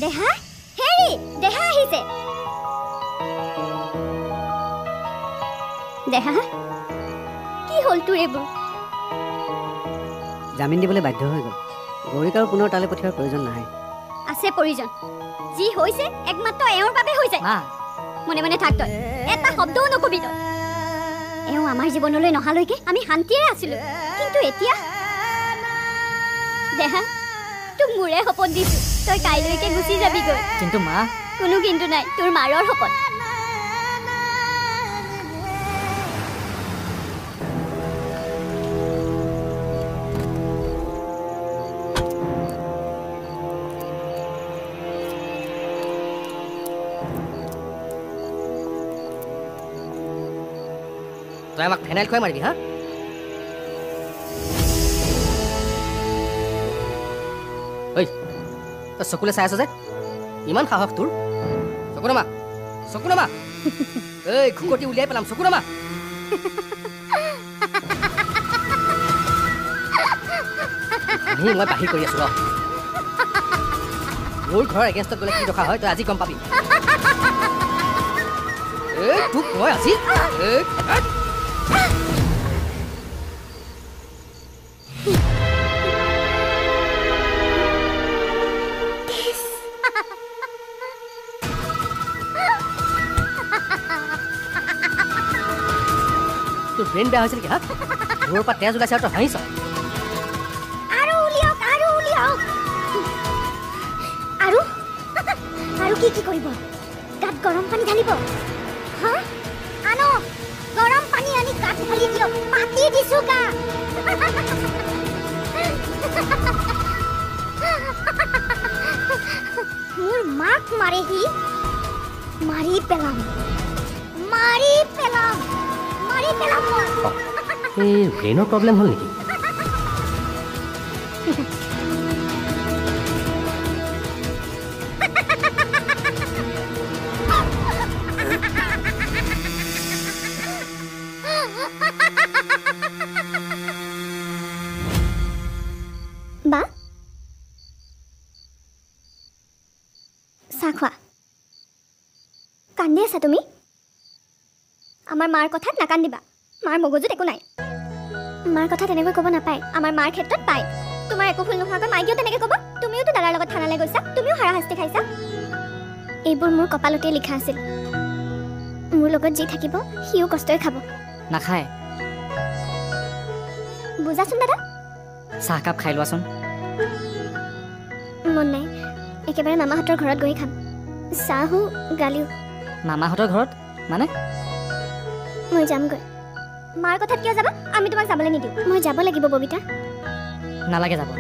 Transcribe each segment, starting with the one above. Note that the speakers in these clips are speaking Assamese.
দেহা হেৰি দেহা আহিছে দেহা কি হ'ল তোৰ এইবোৰ জামিন দিবলৈ বাধ্য হৈ গ'ল গৌৰীক আৰু পুনৰ তালৈ পঠিওৱাৰ প্ৰয়োজন নাই আছে প্ৰয়োজন যি হৈছে একমাত্ৰ এওঁৰ বাবে হৈছে মনে মনে থাক তই এটা শব্দও নকবি তই এওঁ আমাৰ জীৱনলৈ নহালৈকে আমি শান্তিৰে আছিলোঁ কিন্তু এতিয়া দেহা তোক মোৰে শপত দিছোঁ তই কাইলৈকে গুচি যাবিগৈ কিন্তু মা কোনো কিন্তু নাই তোৰ মাৰৰ শপত তই আমাক ফেনাইল খুৱাই মাৰিবি হা ঐ তই চকুলে চাই আছ যে ইমান সাহস তোৰ চকু নামা এই খুকটি উলিয়াই পেলাম চকু নামা মই বাহিৰ কৰি আছো ৰ মোৰ ঘৰৰ এগেইনষ্টত গ'লে কি ৰখা হয় তই আজি গম পাবি তোক মই আজি তোৰ ব্ৰেইন বেয়া হৈছিল কি হা মোৰ পৰা তেজ ওলাইছে আৰু তই হাঁহিছ আৰু উলিয়াওক আৰু কি কৰিব গাত গৰম পানী ঢালিব হা আনো গৰম পানী আনি গাত ঢালি দিয়ক পাতি দিছো গা মোৰ মাক মাৰেহি মাৰি পেলাম এই ব্ৰেইনৰ প্ৰব্লেম হ'ল নেকি বা চাহ খোৱা কান্দি আছা তুমি আমাৰ মাৰ কথাত নাকান্দিবা মাৰ মগজুত একো নাই মাৰ কথা তেনেকৈ ক'ব নাপায় আমাৰ মাৰ ক্ষেত্ৰত পায় তোমাৰ একো ভুল নোহোৱাকৈ মাইকিও তেনেকৈ ক'ব তুমিওতো দাদাৰ লগত থানালৈ গৈছা তুমিও হাৰাশাস্তি খাইছা এইবোৰ মোৰ কপালতে লিখা আছিল মোৰ লগত যি থাকিব সিও কষ্টই খাব নাখায় বুজাচোন দাদা চাহকাপ খাই লোৱাচোন মন নাই একেবাৰে মামাহঁতৰ ঘৰত গৈ খাম চাহো গালিও মামাহঁতৰ ঘৰত মানে মই যামগৈ মাৰ কথাত কিয় যাবা আমি তোমাক যাবলৈ নিদিওঁ মই যাব লাগিব ববিতা নালাগে যাব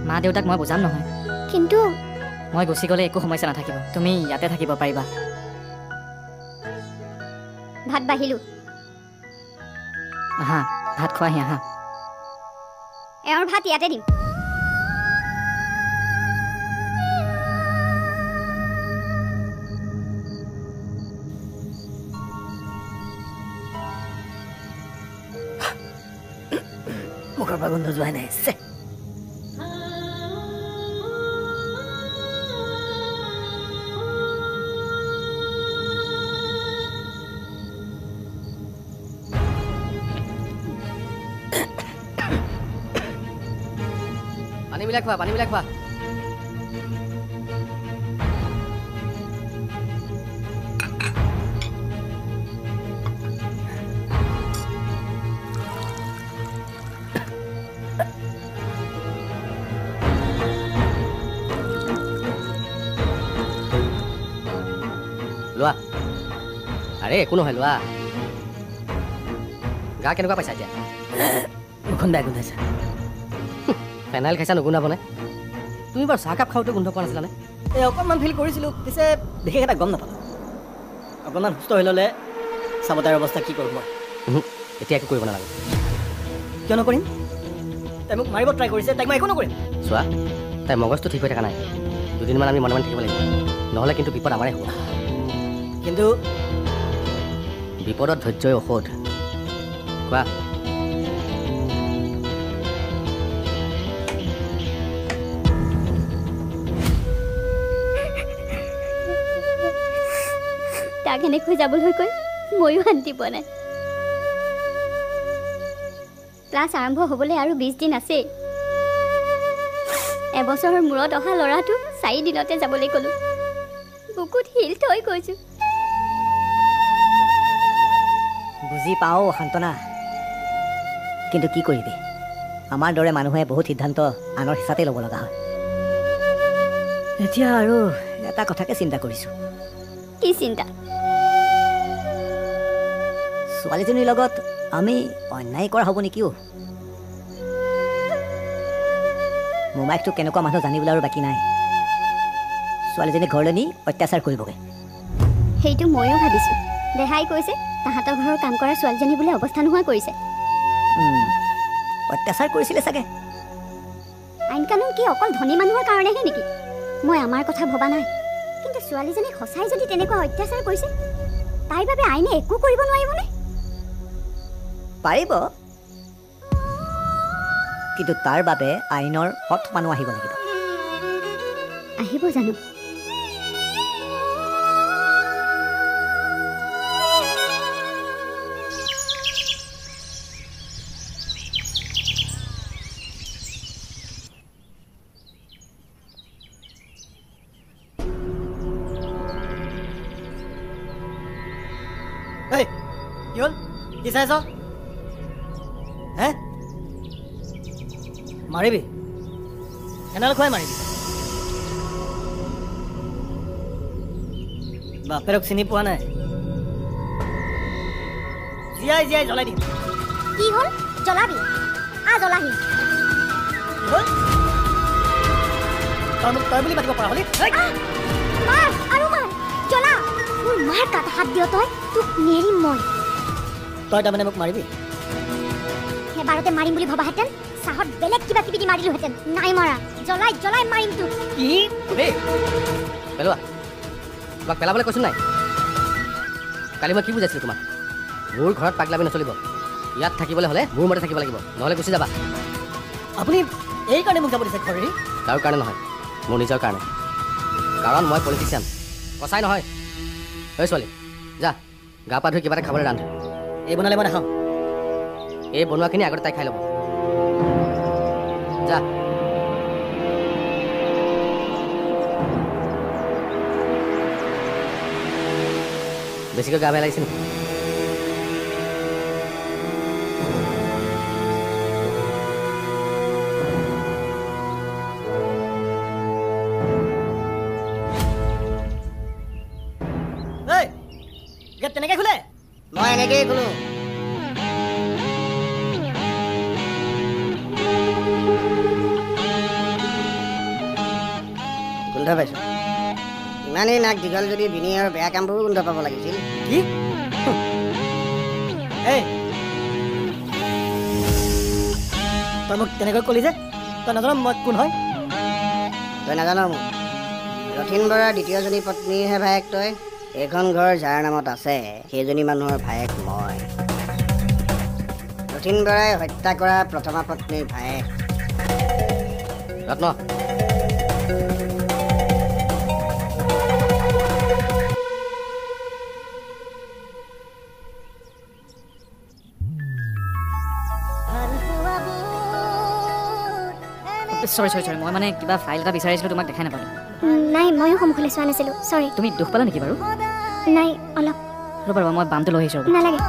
মা দেউতাক মই বুজাম নহয় কিন্তু মই গুচি গ'লে একো সমস্যা নাথাকিব তুমি ইয়াতে থাকিব পাৰিবা ভাত বাঢ়িলোঁ আহা ভাত খোৱাহি আহা এওঁৰ ভাত ইয়াতে দিম মুখৰ পৰা গোন্ধ যোৱাই নাই পানী মিলাই খোৱা লোৱা আৰে একো নহয় লোৱা গা কেনেকুৱা পাইছা এতিয়া গোন্ধাই গোন্ধাইছা ফেনাইল খাইছা নুগুন্ধাবনে তুমি বাৰু চাহকাপ খাওঁতে গোন্ধ পোৱা নাছিলানে এই অকণমান ফিল কৰিছিলোঁ, পিছে বিশেষ এটা গম নাপালোঁ। অকণমান সুস্থ হৈ ল'লে চাব তাইৰ অৱস্থা কি কৰোঁ মই। এতিয়া একো কৰিব নালাগে। কিয় নকৰিম? তাই মোক মাৰিব ট্ৰাই কৰিছে, তাইক মই একো নকৰিম। চোৱা, তাই মগজটো ঠিক হৈ থকা নাই। দুদিনমান আমি মনে মনে থাকিব লাগিব, নহ'লে কিন্তু বিপদ আমাৰে হ'ব। কিন্তু বিপদত ধৈৰ্যই ঔষধ। কোৱা। তাক এনেকৈ যাবলৈ কৈ ময়ো শান্তি পোৱা নাই। ক্লাছ আৰম্ভ হ'বলৈ আৰু 20 দিন আছেই। এবছৰৰ মূৰত অহা ল'ৰাটো 4 দিনতে যাবলৈ ক'লোঁ। বুকুত শিল থৈ কৈছোঁ। বুজি পাওঁ সান্তনা, কিন্তু কি কৰিবি, আমাৰ দৰে মানুহে বহুত সিদ্ধান্ত আনৰ হিচাপে ল'ব লগা হয়। এতিয়া আৰু এটা কথাকে চিন্তা কৰিছোঁ। কি চিন্তা? ছোৱালীজনীৰ লগত আমি অন্যায় কৰা হ'ব নেকিও? মোমাইকটো কেনেকুৱা মানুহ জানিবলৈ আৰু বাকী নাই। ছোৱালীজনী ঘৰলৈ নি অত্যাচাৰ কৰিবগৈ। সেইটো ময়ো ভাবিছোঁ। দেহাই কৈছে তাহাঁতৰ ঘৰৰ কাম কৰা ছোৱালীজনী বোলে অৱস্থা নোহোৱা কৰিছে। অত্যাচাৰ কৰিছিলে চাগে। আইন কানুন কি অকল ধনী মানুহৰ কাৰণেহে নেকি? মই আমাৰ কথা ভবা নাই, কিন্তু ছোৱালীজনীক সঁচাই যদি তেনেকুৱা অত্যাচাৰ কৰিছে, তাইৰ বাবে আইনে একো কৰিব নোৱাৰিবনে? পাৰিব, কিন্তু তাৰ বাবে আইনৰ সৎ মানুহ আহিব লাগিব। আহিব জানো? কি হ'ল? কি চাইছ? হে মাৰিবি? কেনেল খুৱাই মাৰিবি? বাপেৰক চিনি পোৱা নাই? জীয়াই জীয়াই জ্বলাই দিম। কি হ'ল? জ্বলাবি? জ্বলাহি। কি হ'ল? তই মোক তই বুলি মাতিব পৰা হলি? মাৰ আৰু মাৰ, জ্বলা। মোৰ মাৰ কাটা হাত দিয় তই, তোক নেৰিম মই। তই তাৰমানে মোক মাৰিবি? এবাৰতে মাৰিম বুলি ভবাহেঁতেন চাহত বেলেগ কিবা কিবি দি মাৰিলোহেঁতেন। নাই মাৰা, জ্বলাই জ্বলাই মাৰিম তোক। কি পেলোৱা? তোমাক পেলাবলৈ কৈছোঁ নাই? কালি মই কি বুজাইছিলোঁ তোমাক? মোৰ ঘৰত পাগলামি নচলিব। ইয়াত থাকিবলৈ হ'লে মোৰ মতে থাকিব লাগিব, নহ'লে গুচি যাবা। আপুনি এই কাৰণে মোক যাব দিছে ঘৰেৰি? তাৰ কাৰণে নহয়, মোৰ নিজৰ কাৰণে। কাৰণ মই পলিটিচিয়ান, সঁচাই নহয়। ঐ ছোৱালী, যা গা পা ধুই কিবা এটা খাবলৈ ৰান্ধ। এই বনালে মই নাখাওঁ। এই বনোৱাখিনি আগতে তাই খাই ল'ব। যা। বেছিকৈ গা বেয়া লাগিছে নেকি? গেট তেনেকে খোলে? মই এনেকেই খোলো। গোন্ধ পাইছোঁ। ইমানেই নাক দীঘল যদি বিনি আৰু বেয়া কামবোৰো গোন্ধ পাব লাগিছিল। কি? তই মোক তেনেকৈ ক'লি যে? তই নাজানো মই কোন হয়? তই নাজানো মোক? ৰথিন বৰাৰ দ্বিতীয়জনী পত্নীৰহে ভায়েক তই। এইখন ঘৰ যাৰ নামত আছে সেইজনী মানুহৰ ভায়েক মই। ৰথিন বৰাই হত্যা কৰা প্ৰথমা পত্নীৰ ভায়েক। ৰত্ন, চৰি মই মানে কিবা ফাইল এটা বিচাৰিছিলোঁ, তোমাক দেখাই নাপালোঁ। নাই, ময়ো সন্মুখলৈ চোৱা নাছিলোঁ, চৰি। তুমি দুখ পালা নেকি বাৰু? নাই, অলপ। ৰ'বা ৰ'বা, মই বামটো লৈ আহিছোঁ। নালাগে।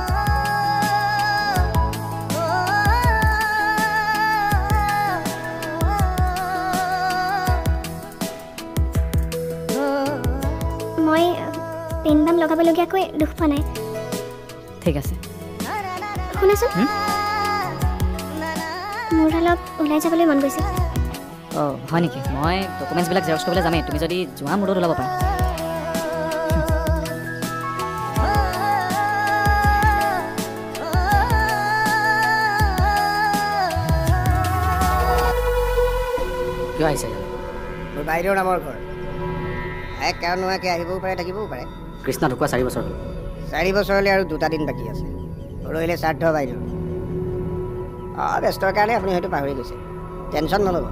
মই পেন বাম লগাবলগীয়াকৈ দুখ পোৱা নাই। ঠিক আছে। শুনাচোন, মোৰ অলপ ওলাই যাবলৈ মন গৈছে। অঁ হয় নেকি মই ডকুমেণ্টছবিলাক জেৰক্স কৰিবলৈ যামেই তুমি যদি যোৱা মূৰত ওলাব পাৰা কিয় আহিছে মোৰ বাইদেউৰ নামৰ ঘৰ এক কাৰণ নোহোৱাকৈ আহিবও পাৰে থাকিবও পাৰে কৃষ্ণা ঢুকুৱা 4 বছৰ হ'ল 4 বছৰলৈ আৰু 2টা দিন বাকী আছে পৰহিলে শ্ৰাদ্ধ বাইদেউ ব্যস্তৰ কাৰণে আপুনি হয়তো পাহৰি গৈছে টেনশ্যন নল'ব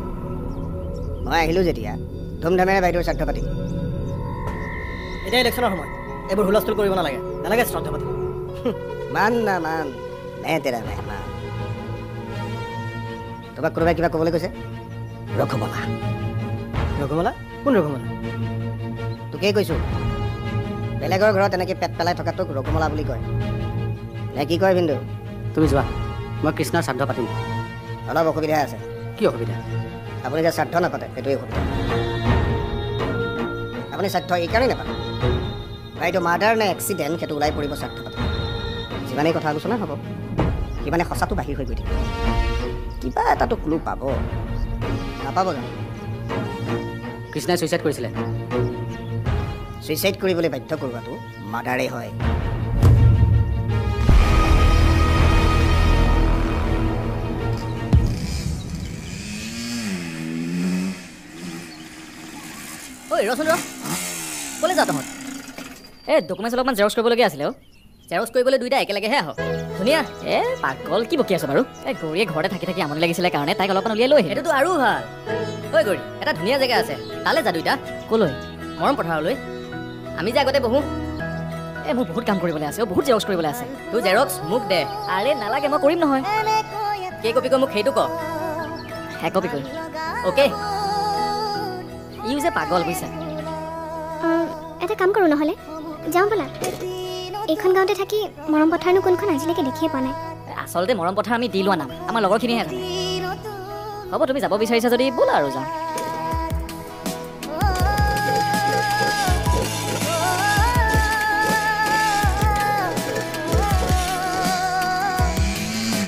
মই আহিলোঁ যেতিয়া ধুমধামেৰে বাইদেউৰ শ্ৰাদ্ধ পাতিম এতিয়া ইলেকশ্যনৰ সময় এইবোৰ হুলস্থুল কৰিব নালাগে নালাগে শ্ৰদ্ধা পাতি মান না মান নাই তেৰা মেহমান তোমাক কোনোবাই কিবা ক'বলৈ কৈছে ৰঘুমলা ৰঘুমলা কোন ৰঘুমলা তোকেই কৈছোঁ বেলেগৰ ঘৰত এনেকৈ পেট পেলাই থকাটোক ৰঘুমলা বুলি কয় নে কি কয় বিন্দু তুমি যোৱা মই কৃষ্ণৰ শ্ৰাদ্ধ পাতিম অলপ অসুবিধা আছে কি অসুবিধা আপুনি যে শ্ৰাদ্ধ নাপাতে সেইটোৱেই অসুবিধা আপুনি শ্ৰাদ্ধ এইকাৰণেই নাপাতে বাইদেউ মাৰ্ডাৰ নে এক্সিডেণ্ট সেইটো ওলাই পৰিব শ্ৰাদ্ধ পাতে যিমানেই কথা আলোচনা হ'ব সিমানে সঁচাটো বাহিৰ হৈ গৈ থাকিব কিবা এটাতো ক্লু পাব নাপাব জানো কৃষ্ণাই ছুইচাইড কৰিছিলে ছুইচাইড কৰিবলৈ বাধ্য কৰোৱাটো মাৰ্ডাৰেই হয় ঐ ৰচোন ৰ ক'লৈ যা তহঁত এই ডকুমেণ্টছ অলপমান জেৰক্স কৰিবলগীয়া আছিলে অ' জেৰক্স কৰিবলৈ দুইটা একেলগেহে আহ ধুনীয়া পাগল কি বকি আছ বাৰু গৌৰীয়ে ঘৰতে থাকি থাকি আমনি লাগিছিলে কাৰণে তাইক অলপমান উলিয়াই লৈ এইটোতো আৰু ভাল ঐ গৌৰী এটা ধুনীয়া জেগা আছে তালৈ যা দুইটা ক'লৈ মৰম পথাৰলৈ আমি যে আগতে বহোঁ মোৰ বহুত কাম কৰিবলৈ আছে বহুত জেৰক্স কৰিবলৈ আছে তোৰ জেৰক্স মোক দে আৰে নালাগে মই কৰিম নহয় কেই কপি কৈ মোক সেইটো ক একপি কৰিম অ'কে ইউ যে পাগল বুজিছা এটা কাম কৰোঁ নহ'লে যাওঁ ব'লা এইখন গাঁৱতে থাকি মৰম পথাৰনো কোনখন আজিলৈকে দেখিয়ে পোৱা নাই আচলতে মৰম পথাৰ আমি দি লোৱা নাম আমাৰ লগৰখিনিহে জানে হ'ব তুমি যাব বিচাৰিছা যদি ব'লা আৰু যাওঁ